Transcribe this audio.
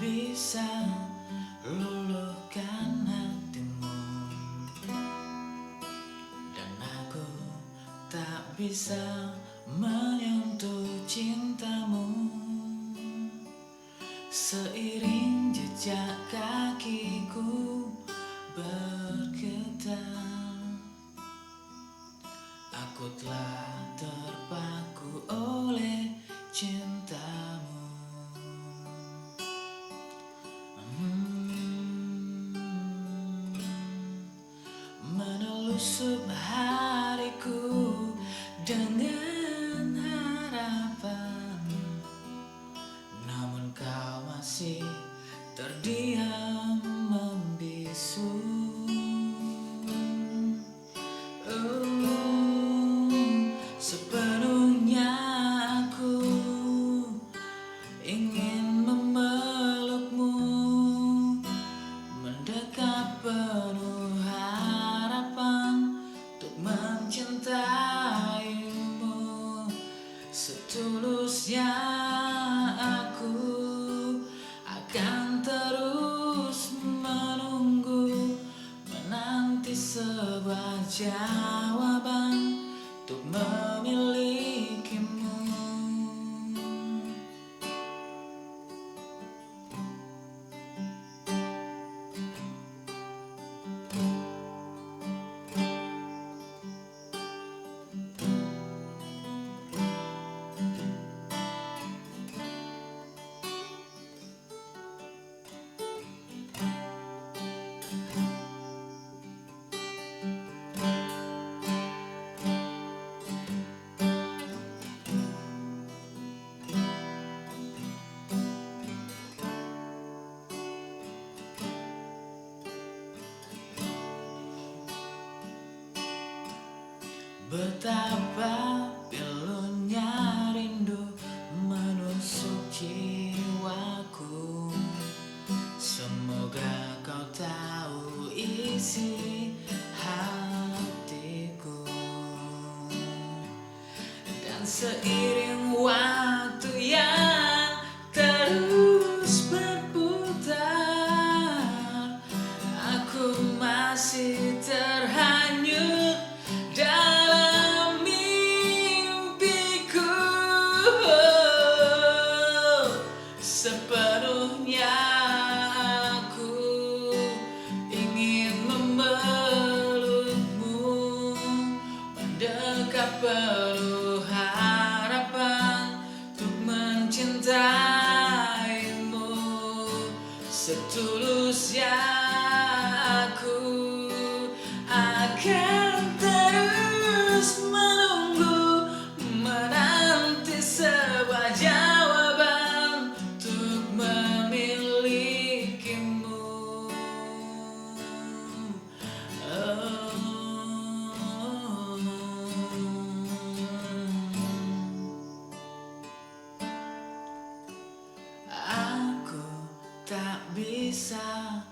bisa luluhkan hatimu, dan aku tak bisa menyentuh cintamu. Seiring jejak kakiku bergetar, aku telah terpaku oleh cintamu. Menelusup hariku dengan harapan, namun kau masih terdiam membisu. Sepenuhnya aku ingin memelukmu, mendekat penuh harapan untuk mencintaimu. Setulusnya aku akan terus menunggu, menanti sebuah jawaban untuk memilikimu. Betapa pilunya rindu menusuk jiwaku. Semoga kau tahu isi hatiku. Dan seiring waktu yang terus berputar, aku masih terhanyut dalam mimpiku. Sepenuhnya aku ingin memelukmu, mendekat penuh harapan untuk mencintaimu. Setulusnya aku akan terus menunggu, menanti sebuah jawaban untuk memilikimu. Aku tak bisa